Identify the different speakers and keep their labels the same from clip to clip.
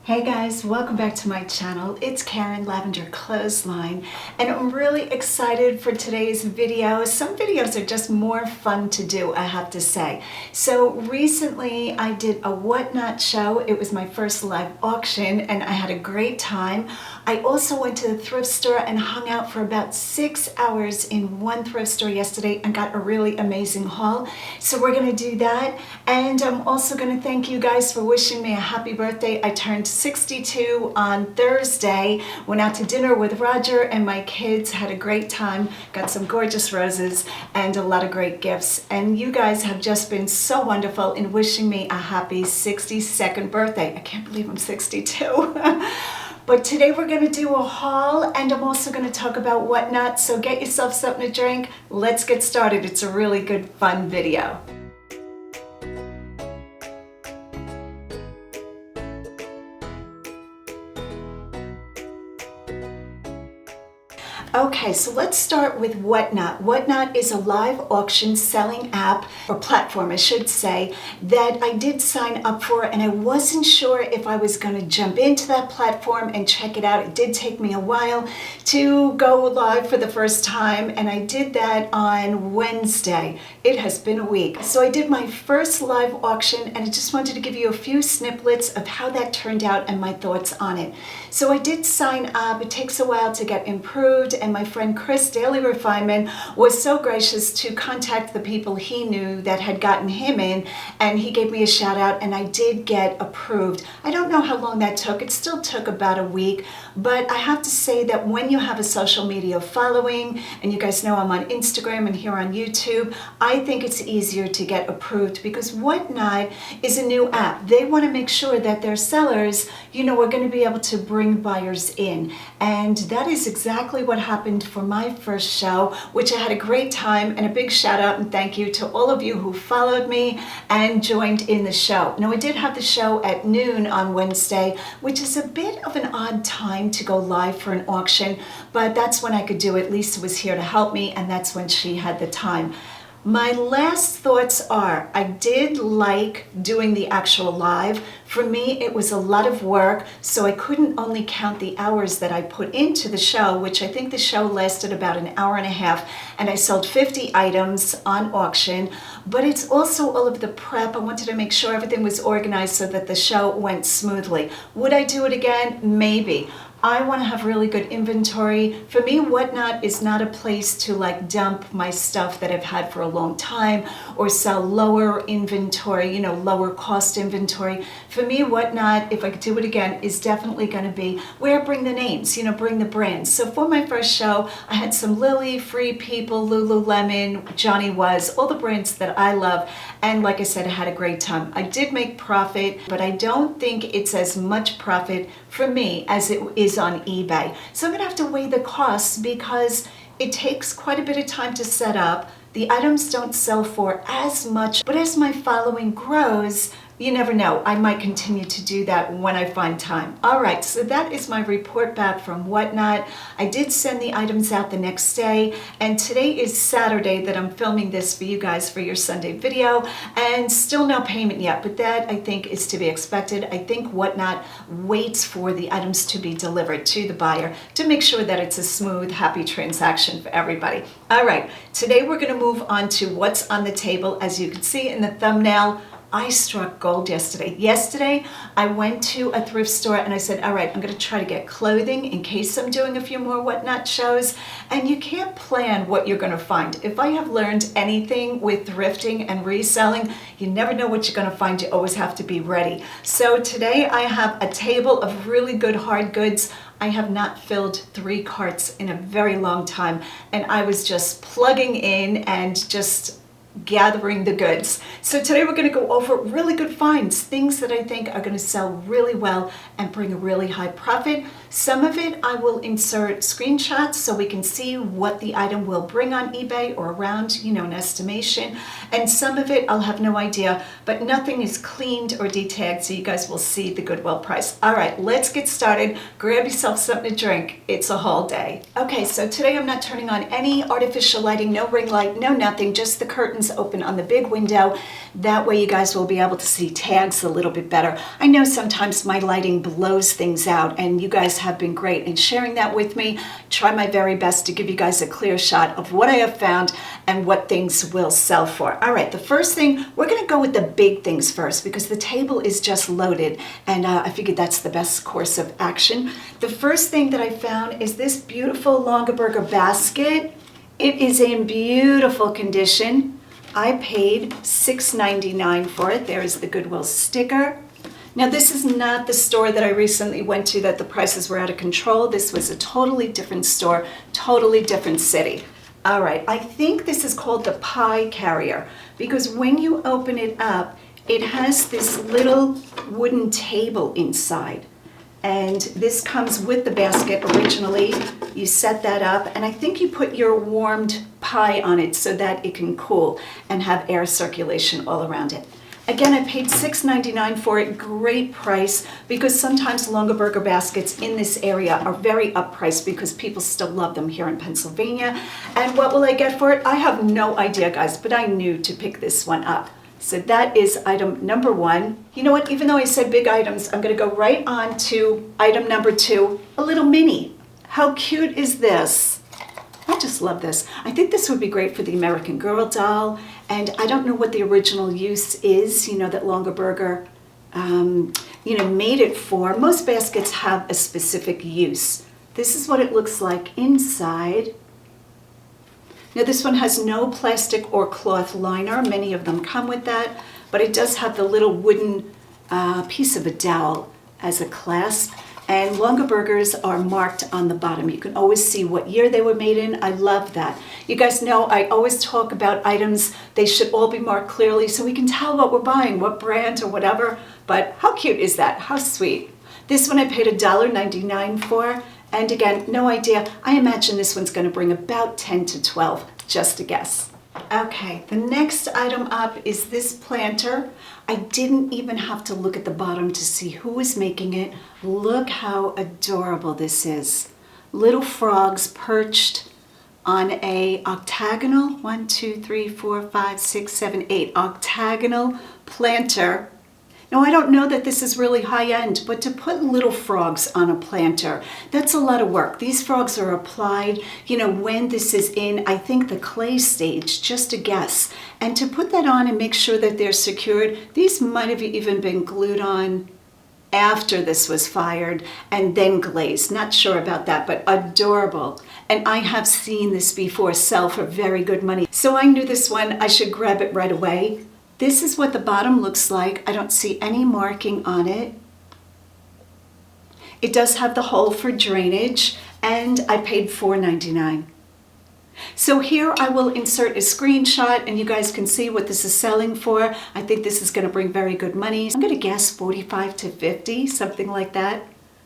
Speaker 1: Hey guys, welcome back to my channel. It's Karen, Lavender Clothesline, and I'm really excited for today's video. Some videos are just more fun to do, I have to say. So recently I did a whatnot show. It was my first live auction and I had a great time. I also went to the thrift store and hung out for about 6 hours in one thrift store yesterday and got a really amazing haul. So we're gonna do that, and I'm also gonna thank you guys for wishing me a happy birthday. I turned 62 on Thursday, went out to dinner with Roger and my kids, had a great time, got some gorgeous roses and a lot of great gifts. And you guys have just been so wonderful in wishing me a happy 62nd birthday. I can't believe I'm 62. But today we're going to do a haul, and I'm also going to talk about whatnot. So get yourself something to drink. Let's get started. It's a really good, fun video. Okay, so let's start with Whatnot. Whatnot is a live auction selling app, or platform I should say, that I did sign up for, and I wasn't sure if I was going to jump into that platform and check it out. It did take me a while to go live for the first time, and I did that on Wednesday. It has been a week. So I did my first live auction, and I just wanted to give you a few snippets of how that turned out and my thoughts on it. So I did sign up. It takes a while to get improved, and my friend Chris, Daily Refinement, was so gracious to contact the people he knew that had gotten him in, and he gave me a shout out, and I did get approved. I don't know how long that took. It still took about a week, but I have to say that when you have a social media following, and you guys know I'm on Instagram and here on YouTube, I think it's easier to get approved because Whatnot is a new app. They want to make sure that their sellers, you know, are going to be able to bring buyers in, and that is exactly what happened for my first show, which I had a great time, and a big shout out and thank you to all of you who followed me and joined in the show. Now, I did have the show at noon on Wednesday, which is a bit of an odd time to go live for an auction, but that's when I could do it. Lisa was here to help me, and that's when she had the time. My last thoughts are, I did like doing the actual live. For me, it was a lot of work, so I couldn't only count the hours that I put into the show, which I think the show lasted about an hour and a half, and I sold 50 items on auction, but it's also all of the prep. I wanted to make sure everything was organized so that the show went smoothly. Would I do it again? Maybe. I want to have really good inventory. For me, Whatnot is not a place to like dump my stuff that I've had for a long time or sell lower inventory, you know, lower cost inventory. For me, Whatnot, if I could do it again, is definitely going to be where I bring the names, you know, bring the brands. So for my first show, I had some Lily, Free People, Lululemon, Johnny Was, all the brands that I love. And like I said, I had a great time. I did make profit, but I don't think it's as much profit for me as it is on eBay. So I'm gonna have to weigh the costs because it takes quite a bit of time to set up. The items don't sell for as much, but as my following grows, you never know, I might continue to do that when I find time. All right, so that is my report back from Whatnot. I did send the items out the next day, and today is Saturday that I'm filming this for you guys for your Sunday video, and still no payment yet, but that I think is to be expected. I think Whatnot waits for the items to be delivered to the buyer to make sure that it's a smooth, happy transaction for everybody. All right, today we're gonna move on to what's on the table. As you can see in the thumbnail, I struck gold yesterday. Yesterday, I went to a thrift store and I said, all right, I'm going to try to get clothing in case I'm doing a few more Whatnot shows. And you can't plan what you're going to find. If I have learned anything with thrifting and reselling, you never know what you're going to find. You always have to be ready. So today I have a table of really good hard goods. I have not filled 3 carts in a very long time. And I was just plugging in and just gathering the goods. So today we're going to go over really good finds, things that I think are going to sell really well and bring a really high profit. Some of it I will insert screenshots so we can see what the item will bring on eBay or around, you know, an estimation. And some of it I'll have no idea, but nothing is cleaned or detagged, so you guys will see the Goodwill price. All right, let's get started. Grab yourself something to drink. It's a haul day. Okay, so today I'm not turning on any artificial lighting, no ring light, no nothing, just the curtains blinds open on the big window. That way you guys will be able to see tags a little bit better. I know sometimes my lighting blows things out, and you guys have been great in sharing that with me. Try my very best to give you guys a clear shot of what I have found and what things will sell for. All right, the first thing, we're going to go with the big things first because the table is just loaded, and I figured that's the best course of action. The first thing that I found is this beautiful Longaberger basket. It is in beautiful condition. I paid $6.99 for it. There is the Goodwill sticker. Now, this is not the store that I recently went to that the prices were out of control. This was a totally different store, totally different city. All right, I think this is called the pie carrier because when you open it up, it has this little wooden table inside. And this comes with the basket originally. You set that up, and I think you put your warmed pie on it so that it can cool and have air circulation all around it. Again, I paid $6.99 for it, great price, because sometimes Longaberger baskets in this area are very uppriced because people still love them here in Pennsylvania. And what will I get for it? I have no idea, guys, but I knew to pick this one up. So that is item number one. You know what, even though I said big items, I'm gonna go right on to item number two, a little mini. How cute is this? I just love this. I think this would be great for the American Girl doll, and I don't know what the original use is, that Longaberger, made it for. Most baskets have a specific use. This is what it looks like inside. Now this one has no plastic or cloth liner. Many of them come with that, but it does have the little wooden piece of a dowel as a clasp. And Longabergers are marked on the bottom. You can always see what year they were made in. I love that. You guys know I always talk about items. They should all be marked clearly so we can tell what we're buying, what brand or whatever. But how cute is that? How sweet. This one I paid $1.99 for. And again, no idea. I imagine this one's going to bring about 10 to 12, just a guess. Okay, the next item up is this planter. I didn't even have to look at the bottom to see who was making it. Look how adorable this is. Little frogs perched on a octagonal, 1, 2, 3, 4, 5, 6, 7, 8, octagonal planter. Now, I don't know that this is really high-end, but to put little frogs on a planter, that's a lot of work. These frogs are applied, when this is in, I think, the clay stage, just a guess. And to put that on and make sure that they're secured, these might have even been glued on after this was fired and then glazed. Not sure about that, but adorable. And I have seen this before sell for very good money. So I knew this one, I should grab it right away. This is what the bottom looks like. I don't see any marking on it. It does have the hole for drainage, and I paid $4.99. So here I will insert a screenshot and you guys can see what this is selling for. I think this is going to bring very good money. I'm going to guess 45 to 50, something like that.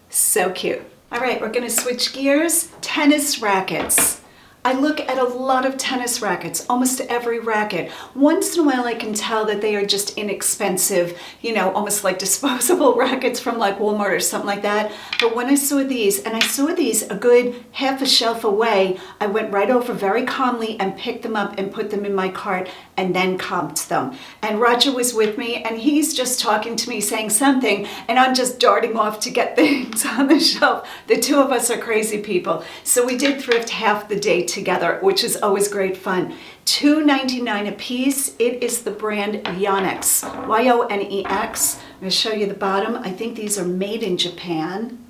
Speaker 1: So cute. All right, we're going to switch gears. Tennis rackets. I look at a lot of tennis rackets, almost every racket. Once in a while I can tell that they are just inexpensive, almost like disposable rackets from like Walmart or something like that. But when I saw these, and I saw these a good half a shelf away, I went right over very calmly and picked them up and put them in my cart and then comped them. And Roger was with me and he's just talking to me saying something and I'm just darting off to get things on the shelf. The two of us are crazy people. So we did thrift half the day together, which is always great fun. $2.99 a piece. It is the brand Yonex, Y-O-N-E-X. I'm going to show you the bottom. I think these are made in Japan.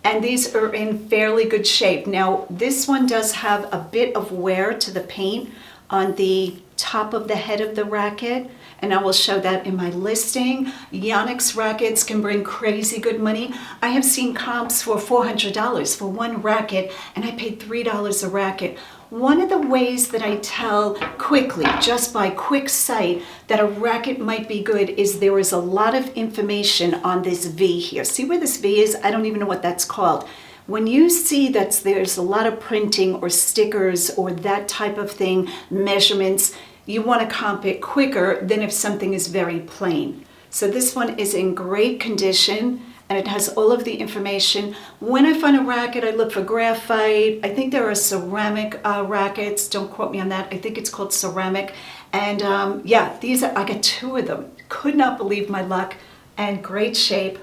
Speaker 1: And these are in fairly good shape. Now, this one does have a bit of wear to the paint on the top of the head of the racket, and I will show that in my listing. Yonex rackets can bring crazy good money. I have seen comps for $400 for one racket, and I paid $3 a racket. One of the ways that I tell quickly, just by quick sight, that a racket might be good is there is a lot of information on this V here. See where this V is? I don't even know what that's called. When you see that there's a lot of printing or stickers or that type of thing, measurements, you want to comp it quicker than if something is very plain. So this one is in great condition. and it has all of the information. When I find a racket, I look for graphite. I think there are ceramic rackets. Don't quote me on that. I think it's called ceramic. And yeah, I got 2 of them. Could not believe my luck, and great shape.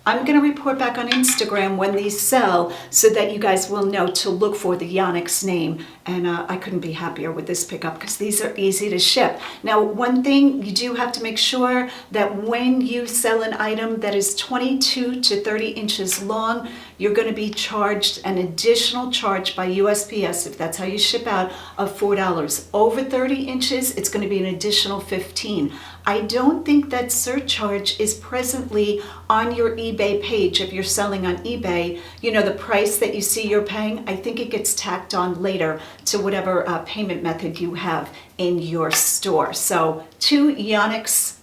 Speaker 1: I'm going to report back on Instagram when these sell so that you guys will know to look for the Yonex name. And I couldn't be happier with this pickup because these are easy to ship. Now, one thing you do have to make sure that when you sell an item that is 22 to 30 inches long, you're going to be charged an additional charge by USPS, if that's how you ship out, of $4. Over 30 inches, it's going to be an additional $15. I don't think that surcharge is presently on your eBay page. If you're selling on eBay, you know, the price that you see you're paying, I think it gets tacked on later to whatever payment method you have in your store. So 2 Yonex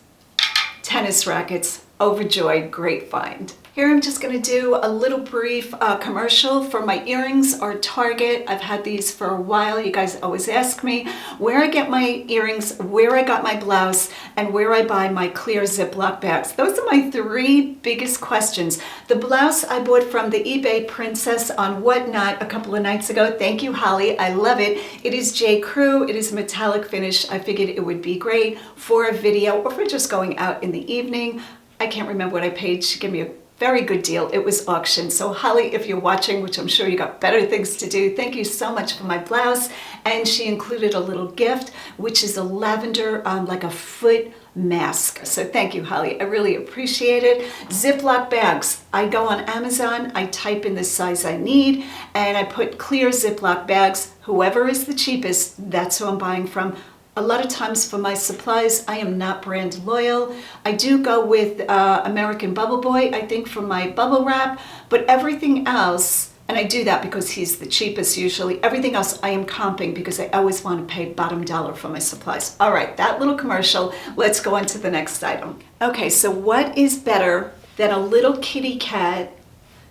Speaker 1: tennis rackets, overjoyed, great find. Here I'm just going to do a little brief commercial for my earrings or Target. I've had these for a while. You guys always ask me where I get my earrings, where I got my blouse, and where I buy my clear Ziploc bags. Those are my 3 biggest questions. The blouse I bought from the eBay Princess on Whatnot a couple of nights ago. Thank you, Holly. I love it. It is J. Crew. It is a metallic finish. I figured it would be great for a video or for just going out in the evening. I can't remember what I paid. She gave me a very good deal. It was auctioned. So Holly, if you're watching, which I'm sure you got better things to do, thank you so much for my blouse. And she included a little gift, which is a lavender, like a foot mask. So thank you, Holly. I really appreciate it. Ziploc bags. I go on Amazon, I type in the size I need, and I put clear Ziploc bags. Whoever is the cheapest, that's who I'm buying from. A lot of times for my supplies, I am not brand loyal. I do go with American Bubble Boy, I think, for my bubble wrap, but everything else, and I do that because he's the cheapest usually, everything else I am comping because I always want to pay bottom dollar for my supplies. All right, that little commercial, let's go on to the next item. Okay, so what is better than a little kitty cat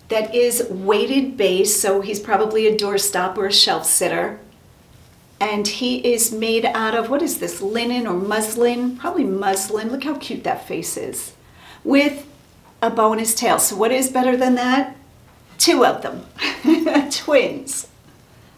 Speaker 1: that is weighted base, so he's probably a doorstop or a shelf sitter, and he is made out of, what is this, linen or muslin? Probably muslin. Look how cute that face is. With a bow in his tail. So what is better than that? 2 of them. Twins.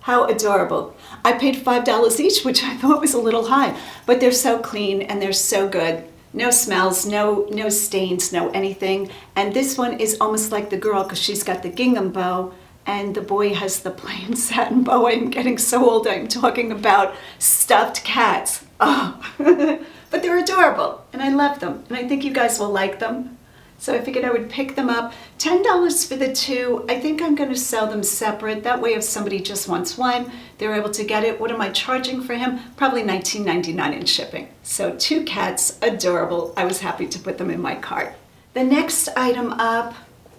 Speaker 1: How adorable. I paid $5 each, which I thought was a little high. But they're so clean and they're so good. No smells, no stains, no anything. And this one is almost like the girl because she's got the gingham bow. And the boy has the plain satin bow. I'm getting so old, I'm talking about stuffed cats. Oh, but they're adorable, and I love them, and I think you guys will like them. So I figured I would pick them up. $10 for the 2. I think I'm going to sell them separate. That way if somebody just wants one, they're able to get it. What am I charging for him? Probably $19.99 in shipping. So 2 cats, adorable. I was happy to put them in my cart. The next item up,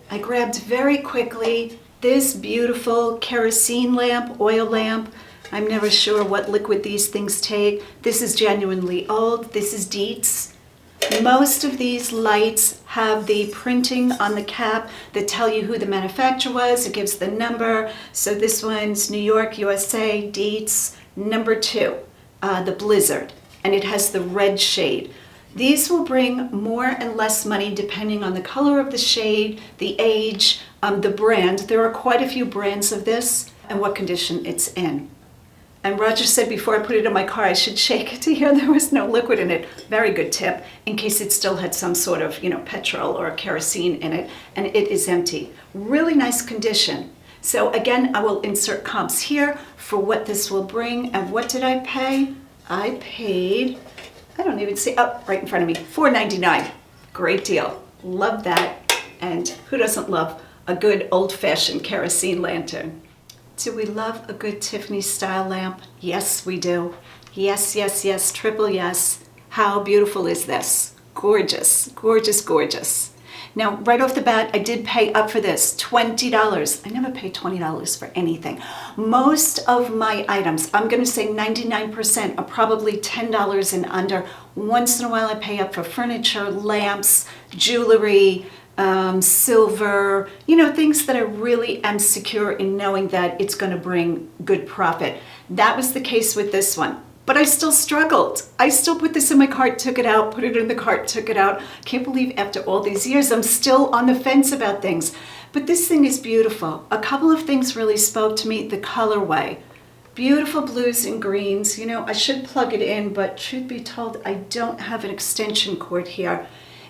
Speaker 1: I grabbed very quickly. This beautiful kerosene lamp, oil lamp. I'm never sure what liquid these things take. This is genuinely old. This is Dietz. Most of these lights have the printing on the cap that tell you who the manufacturer was. It gives the number. So this one's New York, USA, Dietz, number 2, the Blizzard. And it has the red shade. These will bring more and less money depending on the color of the shade, the age, the brand. There are quite a few brands of this and what condition it's in. And Roger said before I put it in my car, I should shake it to hear there was no liquid in it. Very good tip, in case it still had some sort of, petrol or kerosene in it, and it is empty. Really nice condition. So again, I will insert comps here for what this will bring. And what did I pay? I paid, I don't even see, oh, right in front of me, $4.99. Great deal. Love that. And who doesn't love a good old-fashioned kerosene lantern? Do we love a good Tiffany style lamp? Yes, we do. Yes, yes, yes, triple yes. How beautiful is this? Gorgeous, gorgeous, gorgeous. Now, right off the bat, I did pay up for this, $20. I never pay $20 for anything. Most of my items, I'm going to say 99%, are probably $10 and under. Once in a while, I pay up for furniture, lamps, jewelry, silver, things that I really am secure in knowing that it's going to bring good profit. That was the case with this one. but I still struggled. I still put this in my cart, took it out, put it in the cart, took it out. Can't believe after all these years, I'm still on the fence about things. But this thing is beautiful. A couple of things really spoke to me. The colorway. Beautiful blues and greens. You know, I should plug it in, but truth be told, I don't have an extension cord here.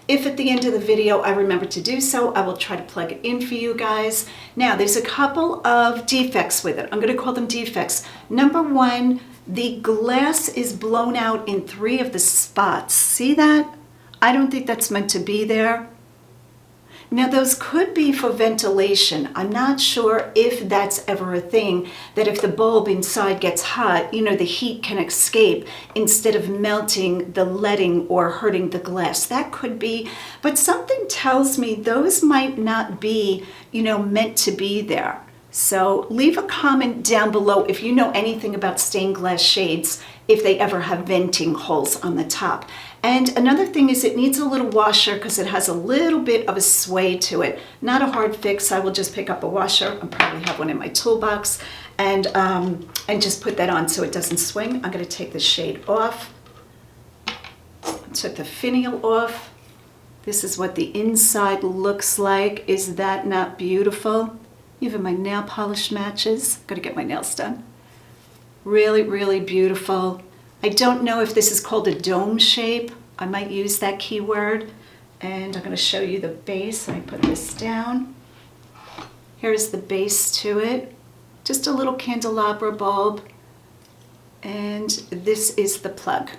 Speaker 1: If at the end of the video I remember to do so, I will try to plug it in for you guys. Now, there's a couple of defects with it. I'm going to call them defects. Number one, the glass is blown out in 3 of the spots. See that? I don't think that's meant to be there. Now, those could be for ventilation. I'm not sure if that's ever a thing, that if the bulb inside gets hot, you know, the heat can escape instead of melting the leading or hurting the glass. That could be, but something tells me those might not be, you know, meant to be there. So leave a comment down below if you know anything about stained glass shades, if they ever have venting holes on the top. And another thing is it needs a little washer because it has a little bit of a sway to it. Not a hard fix. I will just pick up a washer. I'll probably have one in my toolbox and just put that on so it doesn't swing. I'm going to take the shade off. I took the finial off. This is what the inside looks like. Is that not beautiful? Even my nail polish matches. Got to get my nails done. Really, really beautiful. I don't know if this is called a dome shape. I might use that keyword. And I'm going to show you the base. Let me put this down. Here's the base to it. Just a little candelabra bulb. And this is the plug.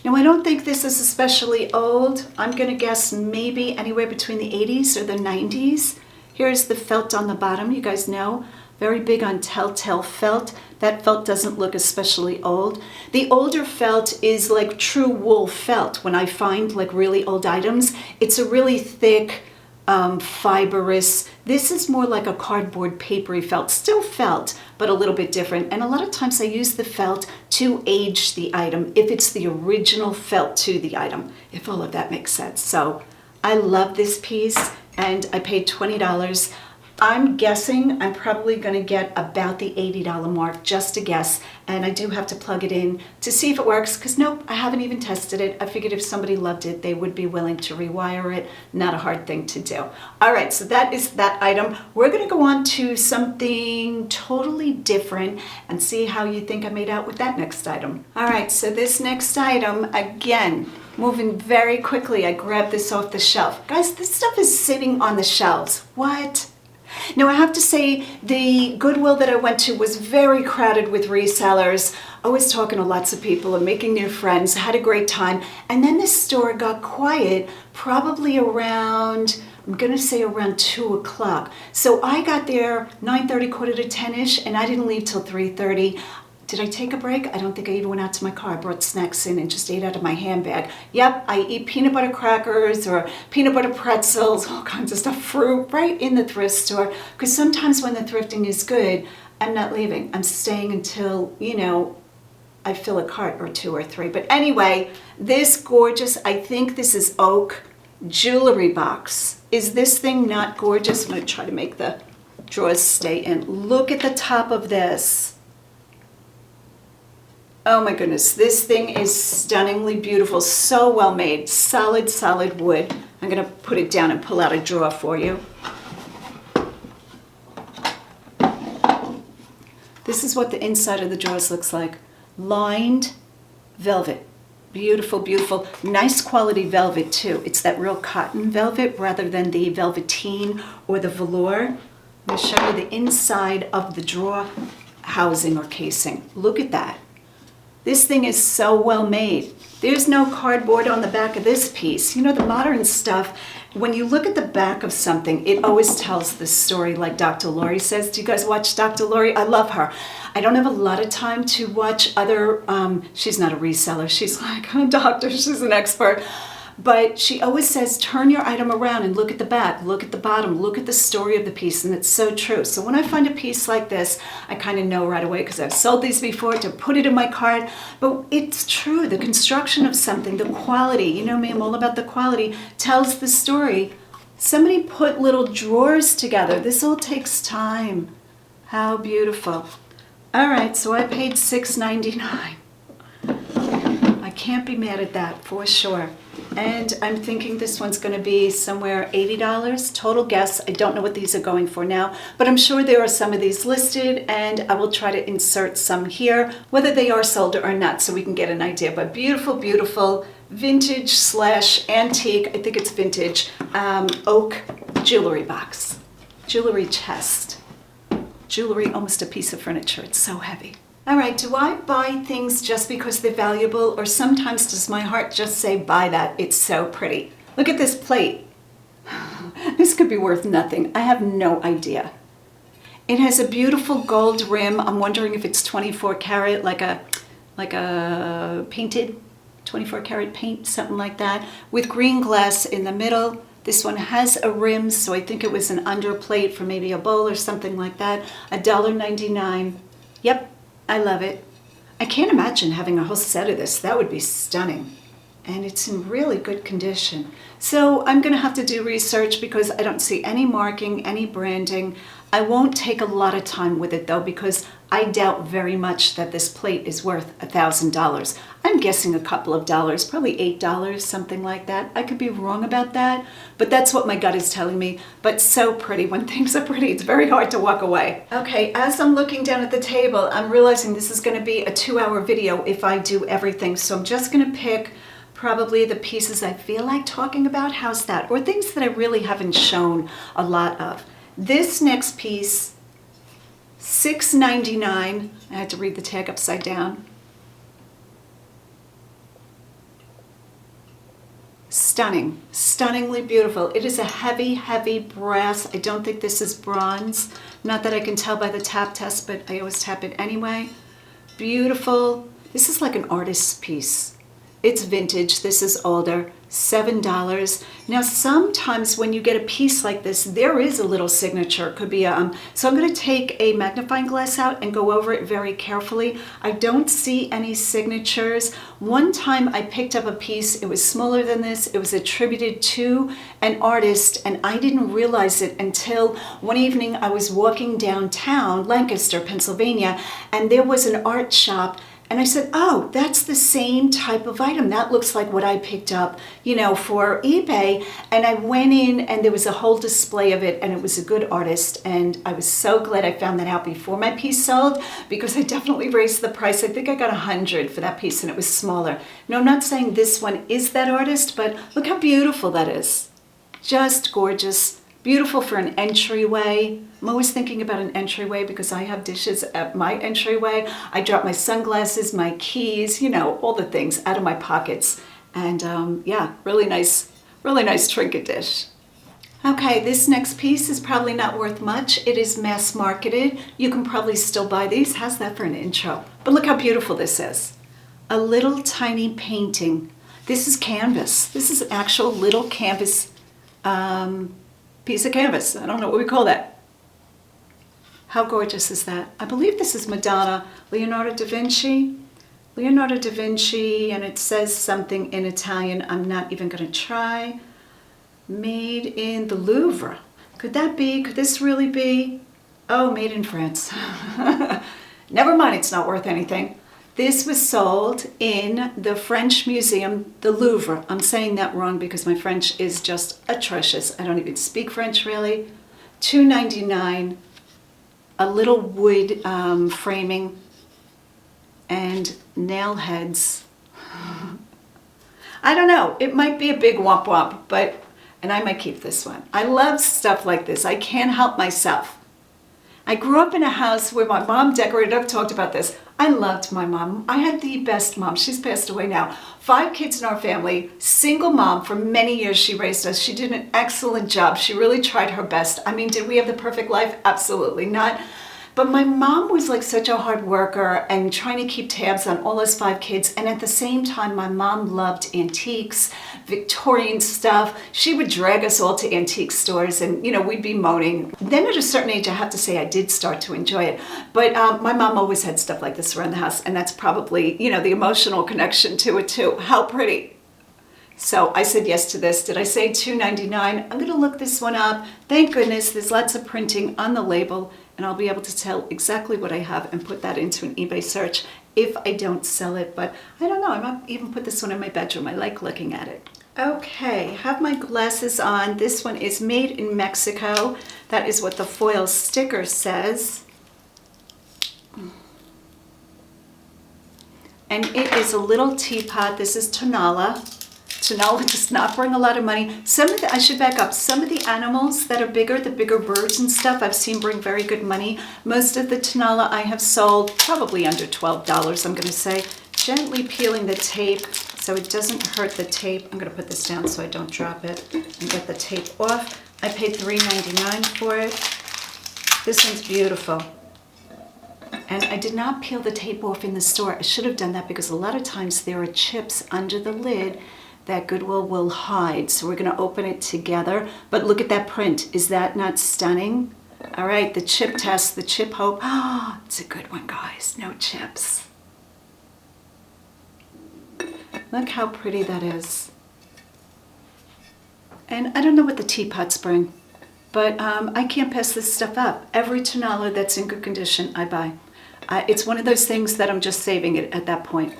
Speaker 1: Now, I don't think this is especially old. I'm going to guess maybe anywhere between the 80s or the 90s. Here's the felt on the bottom. You guys know, very big on telltale felt. That felt doesn't look especially old. The older felt is like true wool felt. When I find like really old items, it's a really thick, fibrous. This is more like a cardboard papery felt. Still felt, but a little bit different. And a lot of times I use the felt to age the item, if it's the original felt to the item, if all of that makes sense. So I love this piece. And I paid $20. I'm guessing I'm probably going to get about the $80 mark, just a guess. And I do have to plug it in to see if it works, because nope, I haven't even tested it. I figured if somebody loved it, they would be willing to rewire it. Not a hard thing to do. All right, so that is that item. We're going to go on to something totally different and see how you think I made out with that next item. All right, so this next item, again, moving very quickly. I grabbed this off the shelf. Guys, this stuff is sitting on the shelves. What? Now, I have to say the Goodwill that I went to was very crowded with resellers. I was talking to lots of people and making new friends, had a great time. And then the store got quiet probably around, I'm going to say around 2 o'clock. So I got there 9:30, quarter to 10-ish, and I didn't leave till 3:30. Did I take a break? I don't think I even went out to my car. I brought snacks in and just ate out of my handbag. Yep, I eat peanut butter crackers or peanut butter pretzels, all kinds of stuff, fruit, right in the thrift store. Because sometimes when the thrifting is good, I'm not leaving. I'm staying until, you know, I fill a cart or 2 or 3. But anyway, this gorgeous, I think this is oak jewelry box. Is this thing not gorgeous? I'm going to try to make the drawers stay in. Look at the top of this. Oh my goodness, this thing is stunningly beautiful, so well made, solid, solid wood. I'm gonna put it down and pull out a drawer for you. This is what the inside of the drawers looks like. Lined velvet, beautiful, beautiful, nice quality velvet too. It's that real cotton velvet rather than the velveteen or the velour. I'm gonna show you the inside of the drawer housing or casing. Look at that. This thing is so well made. There's no cardboard on the back of this piece. You know, the modern stuff, when you look at the back of something, it always tells the story like Dr. Lori says. Do you guys watch Dr. Lori? I love her. I don't have a lot of time to watch other, she's not a reseller. She's like a doctor, she's an expert. But she always says, turn your item around and look at the back, look at the bottom, look at the story of the piece, and it's so true. So when I find a piece like this, I kind of know right away because I've sold these before to put it in my cart. But it's true, the construction of something, the quality, you know me, I'm all about the quality, tells the story. Somebody put little drawers together. This all takes time. How beautiful. All right, so I paid $6.99. I can't be mad at that for sure. And I'm thinking this one's going to be somewhere $80. Total guess. I don't know what these are going for now, but I'm sure there are some of these listed, and I will try to insert some here, whether they are sold or not, so we can get an idea. But beautiful, beautiful vintage / antique, I think it's vintage, oak jewelry box. Jewelry chest. Jewelry, almost a piece of furniture. It's so heavy. All right, do I buy things just because they're valuable, or sometimes does my heart just say, buy that, it's so pretty? Look at this plate. This could be worth nothing. I have no idea. It has a beautiful gold rim. I'm wondering if it's 24 karat, like a painted 24 karat paint, something like that, with green glass in the middle. This one has a rim, so I think it was an underplate for maybe a bowl or something like that. $1.99. Yep. I love it. I can't imagine having a whole set of this. That would be stunning. And it's in really good condition. So I'm going to have to do research because I don't see any marking, any branding. I won't take a lot of time with it though, because I doubt very much that this plate is worth $1,000. I'm guessing a couple of dollars, probably $8, something like that. I could be wrong about that, but that's what my gut is telling me. But so pretty. When things are pretty, it's very hard to walk away. Okay, as I'm looking down at the table, I'm realizing this is going to be a 2-hour video if I do everything. So I'm just going to pick probably the pieces I feel like talking about. How's that? Or things that I really haven't shown a lot of. This next piece, $6.99. I had to read the tag upside down. Stunning, stunningly beautiful. It is a heavy, heavy brass. I don't think this is bronze. Not that I can tell by the tap test, but I always tap it anyway. Beautiful. This is like an artist's piece. It's vintage. This is older. $7. Now, sometimes when you get a piece like this, there is a little signature. It could be so I'm going to take a magnifying glass out and go over it very carefully. I don't see any signatures. One time I picked up a piece. It was smaller than this. It was attributed to an artist, and I didn't realize it until one evening I was walking downtown, Lancaster, Pennsylvania, and there was an art shop. And I said, oh, that's the same type of item. That looks like what I picked up, you know, for eBay. And I went in and there was a whole display of it, and it was a good artist. And I was so glad I found that out before my piece sold, because I definitely raised the price. I think I got $100 for that piece, and it was smaller. Now, I'm not saying this one is that artist, but look how beautiful that is. Just gorgeous. Beautiful for an entryway. I'm always thinking about an entryway because I have dishes at my entryway. I drop my sunglasses, my keys, you know, all the things out of my pockets. And yeah, really nice trinket dish. Okay, this next piece is probably not worth much. It is mass marketed. You can probably still buy these. How's that for an intro? But look how beautiful this is. A little tiny painting. This is canvas. This is an actual little canvas piece of canvas. I don't know what we call that. How gorgeous is that? I believe this is Madonna, Leonardo da Vinci. Leonardo da Vinci, and it says something in Italian. I'm not even going to try. Made in the Louvre. Could that be? Could this really be? Oh, made in France. Never mind, it's not worth anything. This was sold in the French Museum, the Louvre. I'm saying that wrong because my French is just atrocious. I don't even speak French really. $2.99, a little wood framing, and nail heads. I don't know, it might be a big womp womp, but, and I might keep this one. I love stuff like this. I can't help myself. I grew up in a house where my mom decorated. I've talked about this. I loved my mom. I had the best mom. She's passed away now. 5 kids in our family, single mom. For many years she raised us. She did an excellent job. She really tried her best. I mean, did we have the perfect life? Absolutely not. But my mom was like such a hard worker and trying to keep tabs on all those 5 kids. And at the same time, my mom loved antiques, Victorian stuff. She would drag us all to antique stores and, you know, we'd be moaning. Then at a certain age, I have to say I did start to enjoy it. But my mom always had stuff like this around the house. And that's probably, you know, the emotional connection to it too. How pretty. So I said yes to this. Did I say $2.99? I'm going to look this one up. Thank goodness there's lots of printing on the label and I'll be able to tell exactly what I have and put that into an eBay search if I don't sell it. But I don't know, I might even put this one in my bedroom. I like looking at it. Okay, have my glasses on. This one is made in Mexico. That is what the foil sticker says. And it is a little teapot. This is Tonala. Tonala does not bring a lot of money. I should back up. Some of the animals that are bigger, the bigger birds and stuff, I've seen bring very good money. Most of the Tonala I have sold probably under $12, I'm going to say. Gently peeling the tape so it doesn't hurt the tape. I'm going to put this down so I don't drop it and get the tape off. I paid $3.99 for it. This one's beautiful. And I did not peel the tape off in the store. I should have done that because a lot of times there are chips under the lid that Goodwill will hide. So we're going to open it together. But look at that print. Is that not stunning? All right, the chip test, the chip hope. Oh, it's a good one, guys. No chips. Look how pretty that is. And I don't know what the teapots bring, but I can't pass this stuff up. Every Tonala that's in good condition, I buy. It's one of those things that I'm just saving it at that point.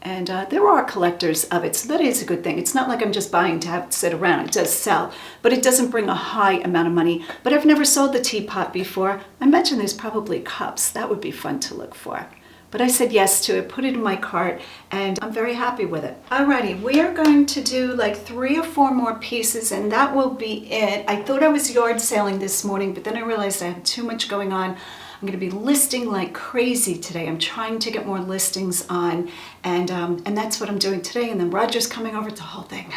Speaker 1: And there are collectors of it, so that is a good thing. It's not like I'm just buying to have it sit around. It does sell, but it doesn't bring a high amount of money. But I've never sold the teapot before. I imagine there's probably cups. That would be fun to look for. But I said yes to it, put it in my cart, and I'm very happy with it. Alrighty, we are going to do like 3 or 4 more pieces, and that will be it. I thought I was yard sailing this morning, but then I realized I had too much going on. I'm going to be listing like crazy today. I'm trying to get more listings on, and that's what I'm doing today. And then Roger's coming over to the whole thing.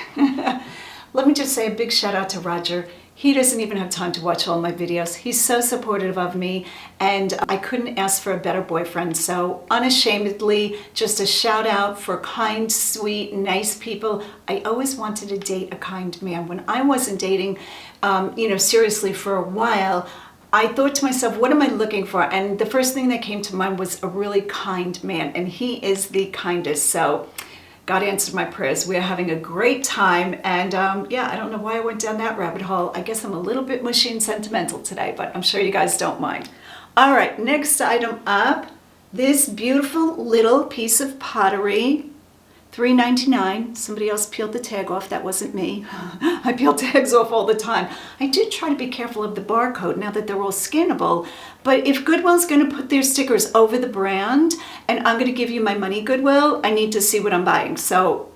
Speaker 1: Let me just say a big shout out to Roger. He doesn't even have time to watch all my videos. He's so supportive of me, and I couldn't ask for a better boyfriend. So unashamedly, just a shout out for kind, sweet, nice people. I always wanted to date a kind man. When I wasn't dating, seriously for a while, I thought to myself, what am I looking for? And the first thing that came to mind was a really kind man, and he is the kindest. So God answered my prayers. We're having a great time, and I don't know why I went down that rabbit hole. I guess I'm a little bit mushy and sentimental today, but I'm sure you guys don't mind. All right, next item up, this beautiful little piece of pottery, $3.99. Somebody else peeled the tag off. That wasn't me. I peel tags off all the time. I did try to be careful of the barcode now that they're all scannable, but if Goodwill's going to put their stickers over the brand and I'm going to give you my money, Goodwill, I need to see what I'm buying. So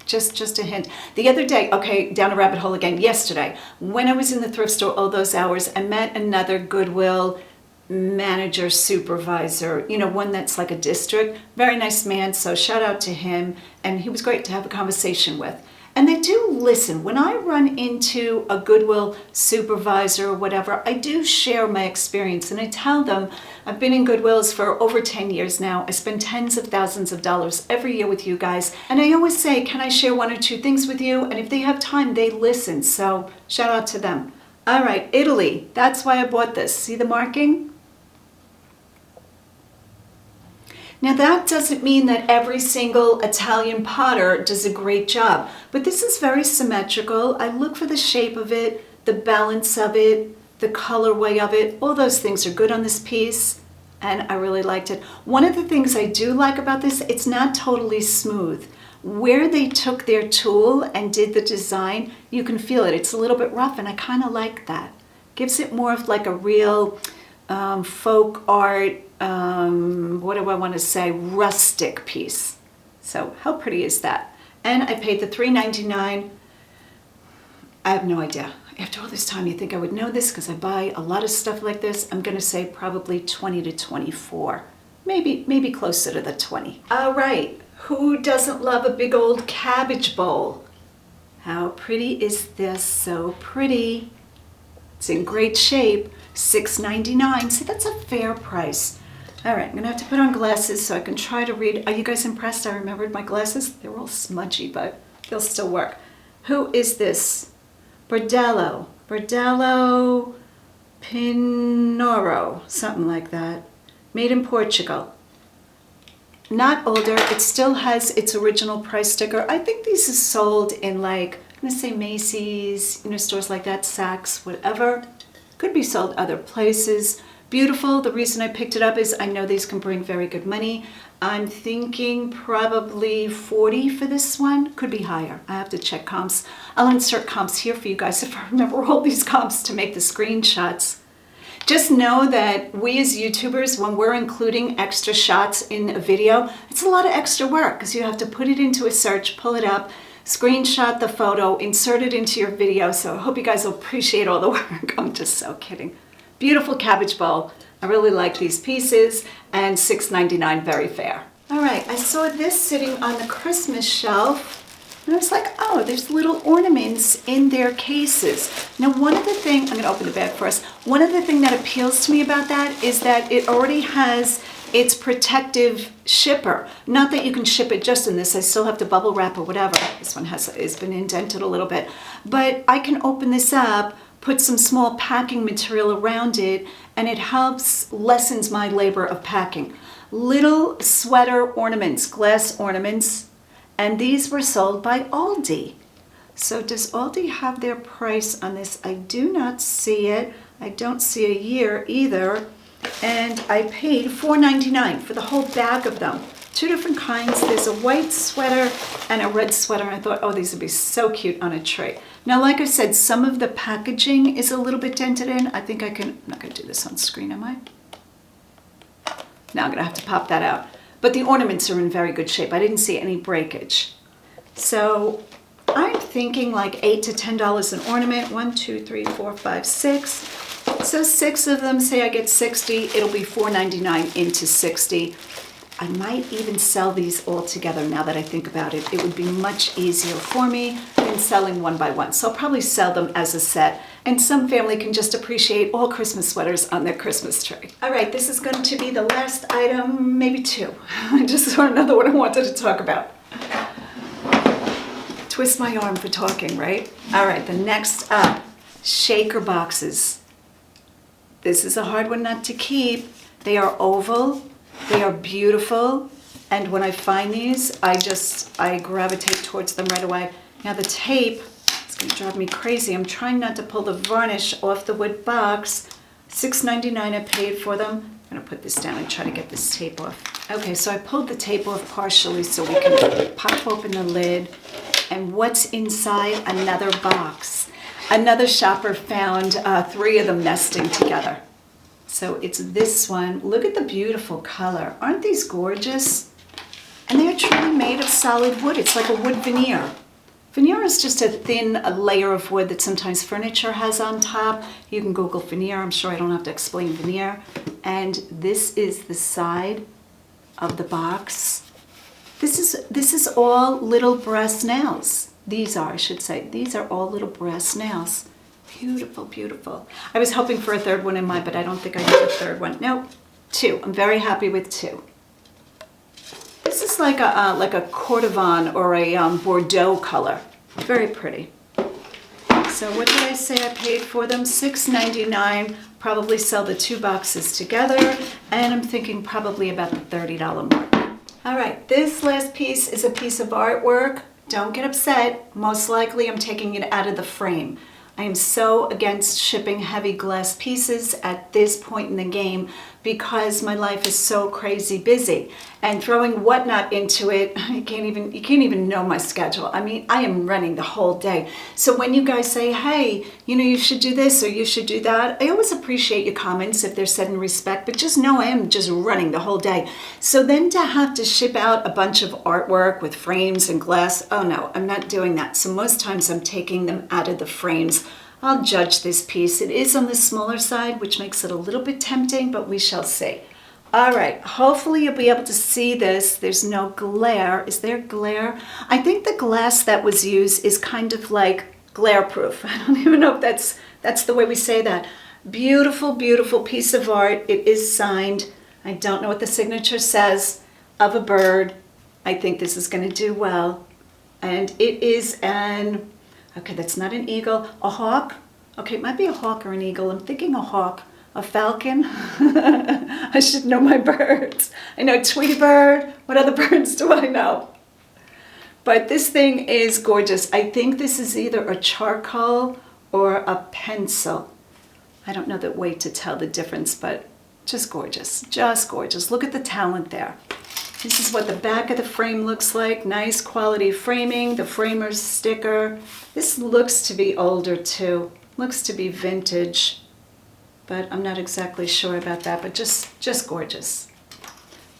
Speaker 1: just a hint. The other day, okay, down a rabbit hole again, yesterday, when I was in the thrift store all those hours, I met another Goodwill manager, supervisor, one that's like a district. Very nice man, so shout out to him, and he was great to have a conversation with. And they do listen. When I run into a Goodwill supervisor or whatever, I do share my experience, and I tell them I've been in Goodwills for over 10 years now. I spend tens of thousands of dollars every year with you guys, and I always say, can I share 1 or 2 things with you? And if they have time, they listen, so shout out to them. All right, Italy, that's why I bought this. See the marking? Now that doesn't mean that every single Italian potter does a great job, but this is very symmetrical. I look for the shape of it, the balance of it, the colorway of it. All those things are good on this piece, and I really liked it. One of the things I do like about this, it's not totally smooth. Where they took their tool and did the design, you can feel it. It's a little bit rough, and I kind of like that. Gives it more of like a real folk art, what do I want to say, rustic piece. So how pretty is that? And I paid the $3.99. I have no idea. After all this time, you think I would know this because I buy a lot of stuff like this. I'm going to say probably 20 to 24. Maybe closer to the 20. All right. Who doesn't love a big old cabbage bowl? How pretty is this? So pretty. It's in great shape. $6.99. See, that's a fair price. All right, I'm going to have to put on glasses so I can try to read. Are you guys impressed? I remembered my glasses. They're all smudgy, but they'll still work. Who is this? Bordello Pinoro, something like that. Made in Portugal. Not older. It still has its original price sticker. I think these are sold in like, I'm going to say Macy's, stores like that, Saks, whatever. Could be sold other places. Beautiful. The reason I picked it up is I know these can bring very good money. I'm thinking probably 40 for this one. Could be higher. I have to check comps. I'll insert comps here for you guys if I remember all these comps to make the screenshots. Just know that we as YouTubers, when we're including extra shots in a video, it's a lot of extra work because you have to put it into a search, pull it up, screenshot the photo, insert it into your video. So I hope you guys will appreciate all the work. I'm just so kidding. Beautiful cabbage bowl. I really like these pieces, and $6.99, very fair. All right, I saw this sitting on the Christmas shelf. And I was like, oh, there's little ornaments in their cases. Now, one of the things, I'm gonna open the bag first. One of the things that appeals to me about that is that it already has its protective shipper. Not that you can ship it just in this, I still have to bubble wrap or whatever. This one has been indented a little bit. But I can open this up, put some small packing material around it, and it lessens my labor of packing. Little sweater ornaments, glass ornaments, and these were sold by Aldi. So does Aldi have their price on this? I do not see it. I don't see a year either. And I paid $4.99 for the whole bag of them. Two different kinds. There's a white sweater and a red sweater. And I thought, oh, these would be so cute on a tray. Now, like I said, some of the packaging is a little bit dented in. I think I'm not gonna do this on screen, am I? Now I'm gonna have to pop that out. But the ornaments are in very good shape. I didn't see any breakage. So I'm thinking like $8 to $10 an ornament. 1, 2, 3, 4, 5, 6. So 6 of them, say I get 60, it'll be $4.99 into 60. I might even sell these all together now that I think about it. It would be much easier for me than selling one by one. So I'll probably sell them as a set. And some family can just appreciate all Christmas sweaters on their Christmas tree. All right, this is going to be the last item, maybe 2. I just saw another one I wanted to talk about. Twist my arm for talking, right? All right, the next up, shaker boxes. This is a hard one not to keep. They are oval. They are beautiful, and when I find these, I gravitate towards them right away. Now the tape, it's gonna drive me crazy. I'm trying not to pull the varnish off the wood box. $6.99 I paid for them. I'm gonna put this down and try to get this tape off. Okay, so I pulled the tape off partially so we can pop open the lid. And what's inside? Another box. Another shopper found 3 of them nesting together. So it's this one. Look at the beautiful color. Aren't these gorgeous? And they're truly made of solid wood. It's like a wood veneer. Veneer is just a thin layer of wood that sometimes furniture has on top. You can Google veneer. I'm sure I don't have to explain veneer. And this is the side of the box. This is all little brass nails. These are, I should say. These are all little brass nails. Beautiful, beautiful. I was hoping for a 3rd one in mine, but I don't think I need a 3rd one. Nope, 2. I'm very happy with 2. This is like a cordovan or a Bordeaux color. Very pretty. So what did I say I paid for them? $6.99. Probably sell the 2 boxes together, and I'm thinking probably about the $30 mark. All right, this last piece is a piece of artwork. Don't get upset. Most likely I'm taking it out of the frame. I am so against shipping heavy glass pieces at this point in the game because my life is so crazy busy, and throwing whatnot into it, you can't even know my schedule. I mean, I am running the whole day. So when you guys say, hey, you know, you should do this or you should do that, I always appreciate your comments if they're said in respect, but just know I am just running the whole day. So then to have to ship out a bunch of artwork with frames and glass, oh no, I'm not doing that. So most times I'm taking them out of the frames. I'll judge this piece. It is on the smaller side, which makes it a little bit tempting, but we shall see. All right, hopefully you'll be able to see this. There's no glare. Is there glare? I think the glass that was used is kind of like glare proof. I don't even know if that's the way we say that. Beautiful, beautiful piece of art. It is signed. I don't know what the signature says, of a bird. I think this is going to do well. And it is an, okay, that's not an eagle, a hawk. Okay, it might be a hawk or an eagle. I'm thinking a hawk. A falcon? I should know my birds. I know Tweety bird. What other birds do I know? But this thing is gorgeous. I think this is either a charcoal or a pencil. I don't know the way to tell the difference, but Just gorgeous, just gorgeous. Look at the talent there. This is what the back of the frame looks like. Nice quality framing, the framer's sticker. This looks to be older too. Looks to be vintage, but I'm not exactly sure about that, but just gorgeous.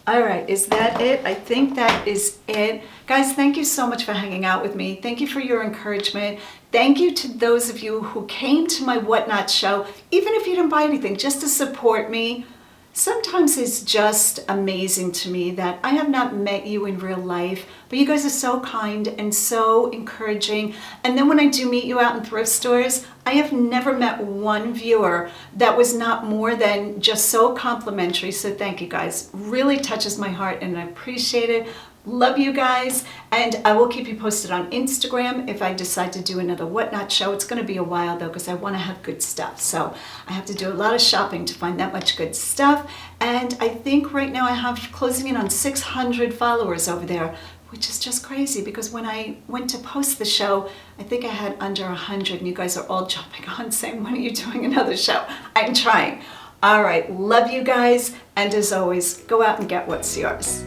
Speaker 1: All right, is that it? I think that is it. Guys, thank you so much for hanging out with me. Thank you for your encouragement. Thank you to those of you who came to my Whatnot show, even if you didn't buy anything, just to support me. Sometimes it's just amazing to me that I have not met you in real life, but you guys are so kind and so encouraging. And then when I do meet you out in thrift stores, I have never met one viewer that was not more than just so complimentary. So thank you guys. Really touches my heart and I appreciate it. Love you guys, and I will keep you posted on Instagram if I decide to do another Whatnot show. It's going to be a while though because I want to have good stuff. So I have to do a lot of shopping to find that much good stuff. And I think right now I have closing in on 600 followers over there, which is just crazy because when I went to post the show, I think I had under 100 and you guys are all jumping on saying, when are you doing another show? I'm trying. All right, love you guys. And as always, go out and get what's yours.